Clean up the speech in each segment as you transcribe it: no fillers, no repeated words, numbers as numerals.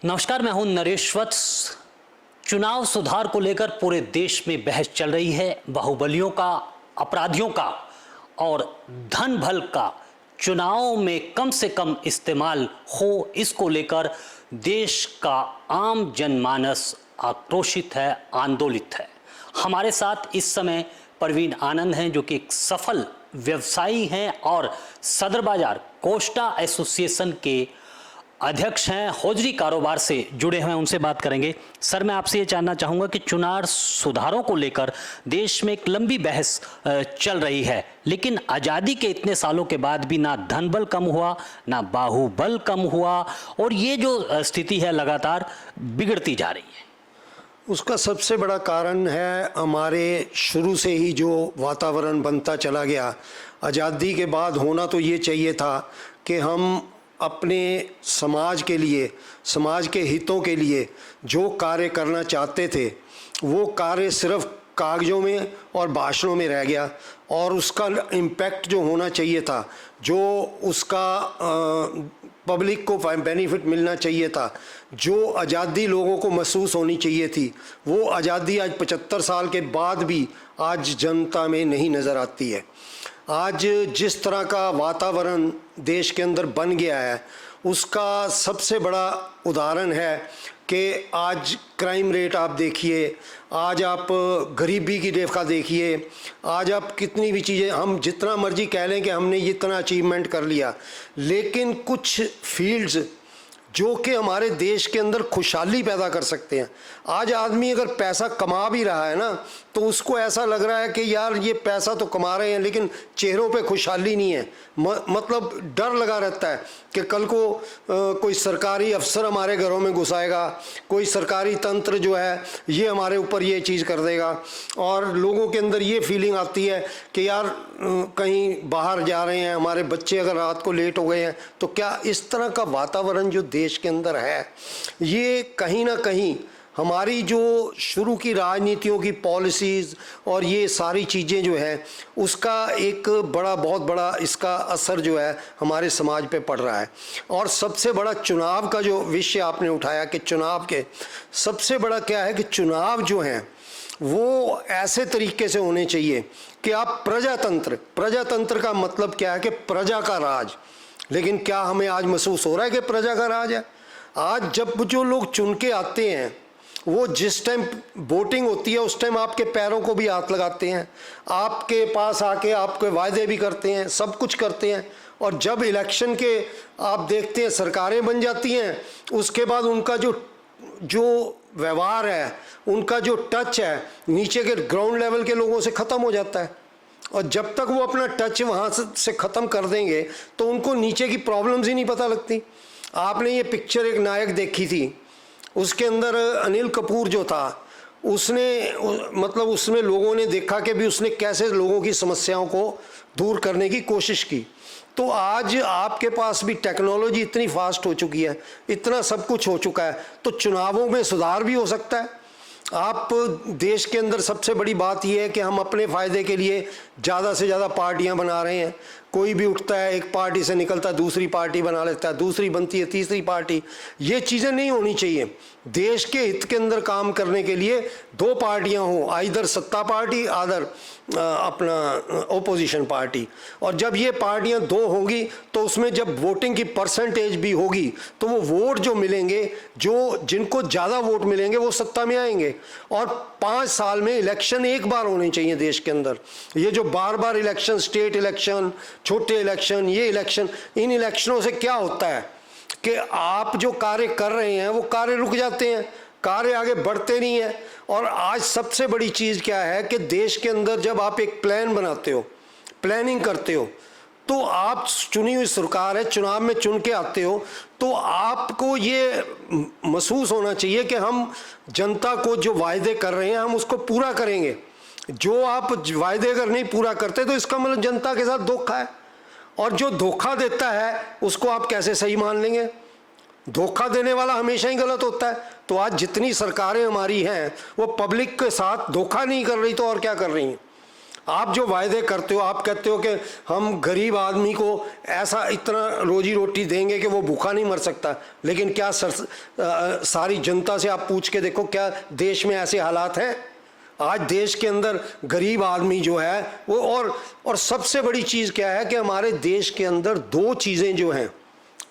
नमस्कार, मैं हूं नरेश वत्स। चुनाव सुधार को लेकर पूरे देश में बहस चल रही है। बाहुबलियों का, अपराधियों का और धन बल का चुनाव में कम से कम इस्तेमाल हो, इसको लेकर देश का आम जनमानस आक्रोशित है, आंदोलित है। हमारे साथ इस समय परवीन आनंद हैं, जो कि एक सफल व्यवसायी हैं और सदर बाजार कोस्टा एसोसिएशन के अध्यक्ष हैं, होजरी कारोबार से जुड़े हुए हैं। उनसे बात करेंगे। सर, मैं आपसे ये जानना चाहूँगा कि चुनाव सुधारों को लेकर देश में एक लंबी बहस चल रही है, लेकिन आज़ादी के इतने सालों के बाद भी ना धन बल कम हुआ, ना बाहुबल कम हुआ, और ये जो स्थिति है लगातार बिगड़ती जा रही है। उसका सबसे बड़ा कारण है हमारे शुरू से ही जो वातावरण बनता चला गया। आज़ादी के बाद होना तो ये चाहिए था कि हम अपने समाज के लिए, समाज के हितों के लिए जो कार्य करना चाहते थे वो कार्य सिर्फ कागज़ों में और भाषणों में रह गया, और उसका इम्पैक्ट जो होना चाहिए था, जो उसका पब्लिक को बेनिफिट मिलना चाहिए था, जो आज़ादी लोगों को महसूस होनी चाहिए थी, वो आज़ादी आज 75 साल के बाद भी आज जनता में नहीं नज़र आती है। आज जिस तरह का वातावरण देश के अंदर बन गया है, उसका सबसे बड़ा उदाहरण है कि आज क्राइम रेट आप देखिए, आज आप गरीबी की रेखा देखिए, आज आप कितनी भी चीज़ें, हम जितना मर्जी कह लें कि हमने इतना अचीवमेंट कर लिया, लेकिन कुछ फील्ड्स जो कि हमारे देश के अंदर खुशहाली पैदा कर सकते हैं। आज आदमी अगर पैसा कमा भी रहा है ना, तो उसको ऐसा लग रहा है कि यार ये पैसा तो कमा रहे हैं, लेकिन चेहरों पे खुशहाली नहीं है। मतलब डर लगा रहता है कि कल को कोई सरकारी अफसर हमारे घरों में घुस आएगा, कोई सरकारी तंत्र जो है ये हमारे ऊपर ये चीज़ कर देगा, और लोगों के अंदर ये फीलिंग आती है कि यार कहीं बाहर जा रहे हैं, हमारे बच्चे अगर रात को लेट हो गए हैं तो क्या। इस तरह का वातावरण जो देश के अंदर है, ये कहीं ना कहीं हमारी जो शुरू की राजनीतियों की पॉलिसीज़ और ये सारी चीज़ें जो है, उसका एक बहुत बड़ा इसका असर जो है हमारे समाज पे पड़ रहा है। और सबसे बड़ा चुनाव का जो विषय आपने उठाया कि चुनाव के सबसे बड़ा क्या है कि चुनाव जो हैं वो ऐसे तरीके से होने चाहिए कि आप प्रजातंत्र का मतलब क्या है कि प्रजा का राज। लेकिन क्या हमें आज महसूस हो रहा है कि प्रजा का राज है? आज जब जो लोग चुन के आते हैं, वो जिस टाइम वोटिंग होती है उस टाइम आपके पैरों को भी हाथ लगाते हैं, आपके पास आके आपके वायदे भी करते हैं, सब कुछ करते हैं। और जब इलेक्शन के आप देखते हैं सरकारें बन जाती हैं, उसके बाद उनका जो व्यवहार है, उनका जो टच है, नीचे के ग्राउंड लेवल के लोगों से ख़त्म हो जाता है। और जब तक वो अपना टच वहाँ से ख़त्म कर देंगे तो उनको नीचे की प्रॉब्लम्स ही नहीं पता लगती। आपने ये पिक्चर एक नायक देखी थी, उसके अंदर अनिल कपूर जो था, उसमें लोगों ने देखा कि भी उसने कैसे लोगों की समस्याओं को दूर करने की कोशिश की। तो आज आपके पास भी टेक्नोलॉजी इतनी फास्ट हो चुकी है, इतना सब कुछ हो चुका है, तो चुनावों में सुधार भी हो सकता है। आप देश के अंदर सबसे बड़ी बात यह है कि हम अपने फ़ायदे के लिए ज़्यादा से ज़्यादा पार्टियां बना रहे हैं। कोई भी उठता है, एक पार्टी से निकलता है, दूसरी पार्टी बना लेता है, दूसरी बनती है तीसरी पार्टी। ये चीज़ें नहीं होनी चाहिए। देश के हित के अंदर काम करने के लिए दो पार्टियां हों, आइदर सत्ता पार्टी, आदर अपना ओपोजिशन पार्टी। और जब ये पार्टियां दो होंगी तो उसमें जब वोटिंग की परसेंटेज भी होगी तो वो वोट जो मिलेंगे, जो जिनको ज़्यादा वोट मिलेंगे वो सत्ता में आएंगे। और 5 साल में इलेक्शन एक बार होने चाहिए देश के अंदर। ये जो बार बार इलेक्शन, स्टेट इलेक्शन, छोटे इलेक्शन, ये इलेक्शन, इन इलेक्शनों से क्या होता है कि आप जो कार्य कर रहे हैं वो कार्य रुक जाते हैं, कार्य आगे बढ़ते नहीं है। और आज सबसे बड़ी चीज़ क्या है कि देश के अंदर जब आप एक प्लान बनाते हो, प्लानिंग करते हो, तो आप चुनी हुई सरकार है, चुनाव में चुन के आते हो, तो आपको ये महसूस होना चाहिए कि हम जनता को जो वायदे कर रहे हैं हम उसको पूरा करेंगे। जो आप वायदे अगर नहीं पूरा करते तो इसका मतलब जनता के साथ धोखा है। और जो धोखा देता है उसको आप कैसे सही मान लेंगे? धोखा देने वाला हमेशा ही गलत होता है। तो आज जितनी सरकारें हमारी हैं वो पब्लिक के साथ धोखा नहीं कर रही तो और क्या कर रही हैं? आप जो वायदे करते हो, आप कहते हो कि हम गरीब आदमी को ऐसा इतना रोजी रोटी देंगे कि वो भूखा नहीं मर सकता, लेकिन क्या सारी जनता से आप पूछ के देखो, क्या देश में ऐसे हालात हैं? आज देश के अंदर गरीब आदमी जो है वो, और सबसे बड़ी चीज़ क्या है कि हमारे देश के अंदर दो चीज़ें जो हैं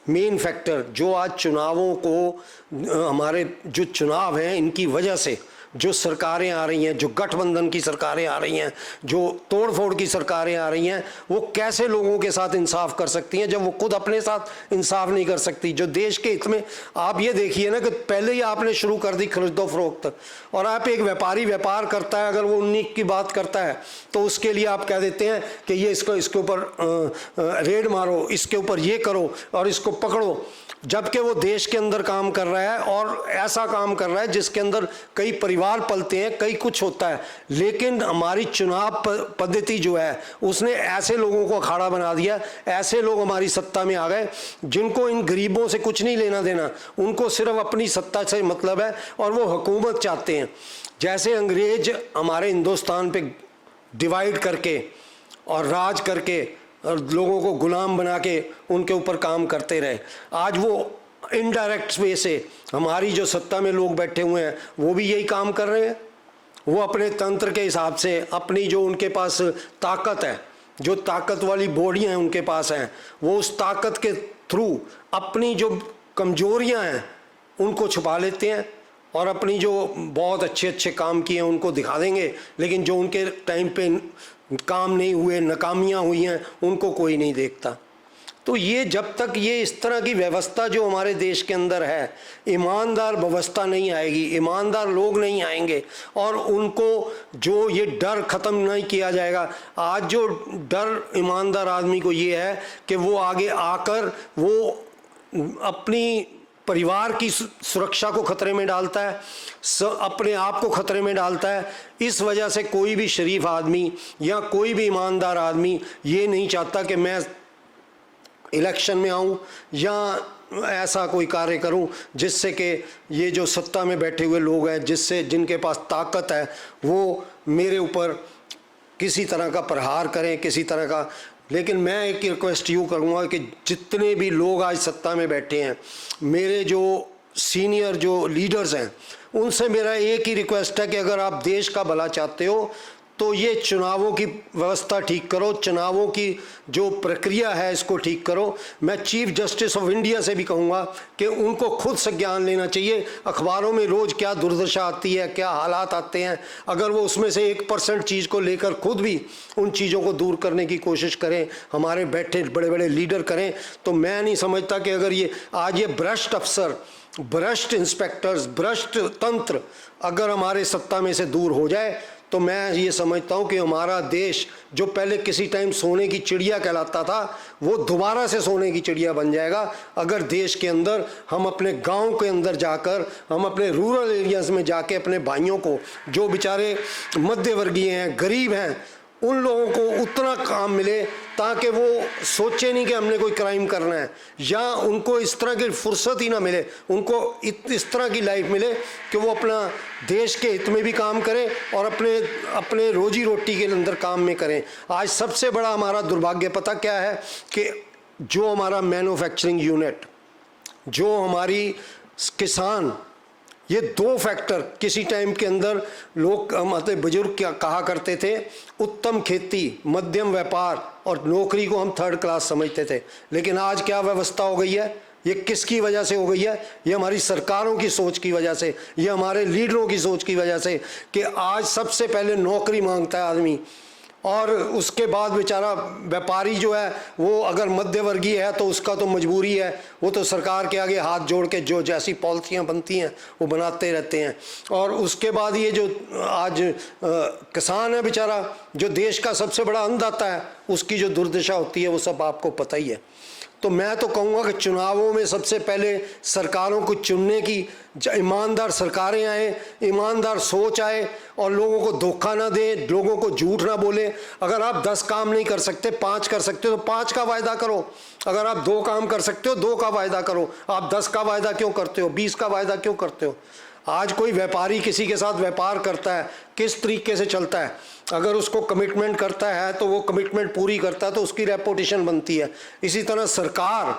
मेन फैक्टर, जो आज चुनावों को, हमारे जो चुनाव हैं इनकी वजह से जो सरकारें आ रही हैं, जो गठबंधन की सरकारें आ रही हैं, जो तोड़फोड़ की सरकारें आ रही हैं, वो कैसे लोगों के साथ इंसाफ कर सकती हैं जब वो खुद अपने साथ इंसाफ नहीं कर सकती? जो देश के हित में, आप ये देखिए ना कि पहले ही आपने शुरू कर दी खरीदो फरोख्त, और आप एक व्यापारी व्यापार करता है, अगर वो 19 की बात करता है तो उसके लिए आप कह देते हैं कि ये इसके ऊपर रेड मारो, इसके ऊपर ये करो और इसको पकड़ो, जबकि वो देश के अंदर काम कर रहा है और ऐसा काम कर रहा है जिसके अंदर कई परिवार पलते हैं, कई कुछ होता है। लेकिन हमारी चुनाव पद्धति जो है उसने ऐसे लोगों को अखाड़ा बना दिया, ऐसे लोग हमारी सत्ता में आ गए जिनको इन गरीबों से कुछ नहीं लेना देना, उनको सिर्फ अपनी सत्ता से मतलब है और वो हुकूमत चाहते हैं। जैसे अंग्रेज हमारे हिंदुस्तान पे डिवाइड करके और राज करके और लोगों को गुलाम बना के उनके ऊपर काम करते रहे, आज वो इनडायरेक्ट वे से हमारी जो सत्ता में लोग बैठे हुए हैं वो भी यही काम कर रहे हैं। वो अपने तंत्र के हिसाब से, अपनी जो उनके पास ताकत है, जो ताकत वाली बॉडियां हैं उनके पास हैं, वो उस ताकत के थ्रू अपनी जो कमजोरियां हैं उनको छुपा लेते हैं और अपनी जो बहुत अच्छे अच्छे काम किए हैं उनको दिखा देंगे, लेकिन जो उनके टाइम पे काम नहीं हुए, नाकामियां हुई हैं, उनको कोई नहीं देखता। तो ये जब तक ये इस तरह की व्यवस्था जो हमारे देश के अंदर है, ईमानदार व्यवस्था नहीं आएगी, ईमानदार लोग नहीं आएंगे और उनको जो ये डर ख़त्म नहीं किया जाएगा। आज जो डर ईमानदार आदमी को ये है कि वो आगे आकर वो अपनी परिवार की सुरक्षा को खतरे में डालता है, अपने आप को खतरे में डालता है। इस वजह से कोई भी शरीफ आदमी या कोई भी ईमानदार आदमी ये नहीं चाहता कि मैं इलेक्शन में आऊं या ऐसा कोई कार्य करूं जिससे कि ये जो सत्ता में बैठे हुए लोग हैं, जिनके पास ताकत है, वो मेरे ऊपर किसी तरह का प्रहार करें, किसी तरह का। लेकिन मैं एक रिक्वेस्ट यूँ करूँगा कि जितने भी लोग आज सत्ता में बैठे हैं, मेरे जो सीनियर जो लीडर्स हैं, उनसे मेरा एक ही रिक्वेस्ट है कि अगर आप देश का भला चाहते हो तो ये चुनावों की व्यवस्था ठीक करो, चुनावों की जो प्रक्रिया है इसको ठीक करो। मैं चीफ जस्टिस ऑफ इंडिया से भी कहूँगा कि उनको खुद से ज्ञान लेना चाहिए। अखबारों में रोज़ क्या दुर्दशा आती है, क्या हालात आते हैं, अगर वो उसमें से 1% चीज़ को लेकर खुद भी उन चीज़ों को दूर करने की कोशिश करें, हमारे बैठे बड़े बड़े लीडर करें, तो मैं नहीं समझता कि अगर ये आज ये भ्रष्ट अफसर, भ्रष्ट इंस्पेक्टर्स, भ्रष्ट तंत्र अगर हमारे सत्ता में से दूर हो जाए तो मैं ये समझता हूँ कि हमारा देश जो पहले किसी टाइम सोने की चिड़िया कहलाता था, वो दोबारा से सोने की चिड़िया बन जाएगा अगर देश के अंदर हम अपने गांव के अंदर जाकर, हम अपने रूरल एरियाज़ में जाके अपने भाइयों को, जो बेचारे मध्यवर्गीय हैं, गरीब हैं, उन लोगों को उतना काम मिले ताकि वो सोचे नहीं कि हमने कोई क्राइम करना है, या उनको इस तरह की फुर्सत ही ना मिले, उनको इस तरह की लाइफ मिले कि वो अपना देश के हित में भी काम करें और अपने रोजी रोटी के अंदर काम में करें। आज सबसे बड़ा हमारा दुर्भाग्य पता क्या है कि जो हमारा मैन्युफैक्चरिंग यूनिट, जो हमारी किसान, ये दो फैक्टर किसी टाइम के अंदर लोग, मतलब बुजुर्ग क्या कहा करते थे, उत्तम खेती, मध्यम व्यापार और नौकरी को हम थर्ड क्लास समझते थे। लेकिन आज क्या व्यवस्था हो गई है? ये किसकी वजह से हो गई है? ये हमारी सरकारों की सोच की वजह से, ये हमारे लीडरों की सोच की वजह से कि आज सबसे पहले नौकरी मांगता है आदमी और उसके बाद बेचारा व्यापारी जो है वो अगर मध्यवर्गीय है तो उसका तो मजबूरी है, वो तो सरकार के आगे हाथ जोड़ के जो जैसी पॉलिसियाँ बनती हैं वो बनाते रहते हैं। और उसके बाद ये जो आज किसान है बेचारा, जो देश का सबसे बड़ा अन्नदाता है, उसकी जो दुर्दशा होती है वो सब आपको पता ही है। तो मैं तो कहूँगा कि चुनावों में सबसे पहले सरकारों को चुनने की, ईमानदार सरकारें आए, ईमानदार सोच आए और लोगों को धोखा ना दे, लोगों को झूठ ना बोले। अगर आप 10 काम नहीं कर सकते, 5 कर सकते हो तो 5 का वायदा करो। अगर आप 2 काम कर सकते हो, 2 का वायदा करो। आप 10 का वायदा क्यों करते हो? 20 का वायदा क्यों करते हो? आज कोई व्यापारी किसी के साथ व्यापार करता है, किस तरीके से चलता है, अगर उसको कमिटमेंट करता है तो वो कमिटमेंट पूरी करता है तो उसकी रेपुटेशन बनती है। इसी तरह सरकार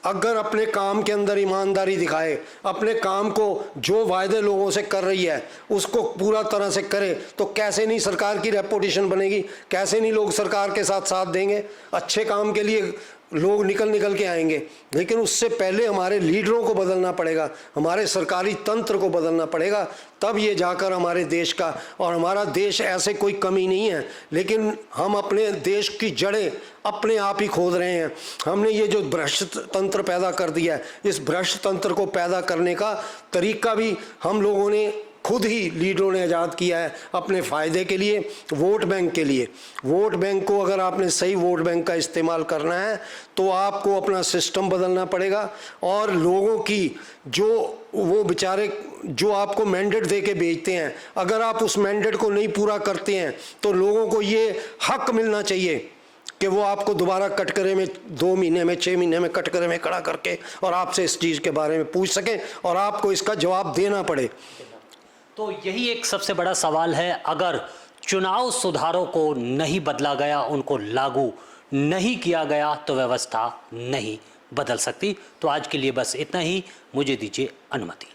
अगर अपने काम के अंदर ईमानदारी दिखाए, अपने काम को जो वायदे लोगों से कर रही है उसको पूरा तरह से करे, तो कैसे नहीं सरकार की रेपुटेशन बनेगी, कैसे नहीं लोग सरकार के साथ साथ देंगे। अच्छे काम के लिए लोग निकल के आएंगे, लेकिन उससे पहले हमारे लीडरों को बदलना पड़ेगा, हमारे सरकारी तंत्र को बदलना पड़ेगा, तब ये जाकर हमारे देश का, और हमारा देश ऐसे कोई कमी नहीं है, लेकिन हम अपने देश की जड़ें अपने आप ही खोद रहे हैं। हमने ये जो भ्रष्ट तंत्र पैदा कर दिया है, इस भ्रष्ट तंत्र को पैदा करने का तरीका भी हम लोगों ने खुद ही लीडरों ने आज़ाद किया है अपने फ़ायदे के लिए, वोट बैंक के लिए। वोट बैंक को अगर आपने सही वोट बैंक का इस्तेमाल करना है तो आपको अपना सिस्टम बदलना पड़ेगा, और लोगों की जो वो बेचारे जो आपको मैंडेट दे के भेजते हैं, अगर आप उस मैंडेट को नहीं पूरा करते हैं तो लोगों को ये हक मिलना चाहिए कि वो आपको दोबारा कटघरे में 2 महीने में 6 महीने में कटघरे में खड़ा करके और आपसे इस चीज़ के बारे में पूछ सकें और आपको इसका जवाब देना पड़े। तो यही एक सबसे बड़ा सवाल है, अगर चुनाव सुधारों को नहीं बदला गया, उनको लागू नहीं किया गया तो व्यवस्था नहीं बदल सकती। तो आज के लिए बस इतना ही, मुझे दीजिए अनुमति।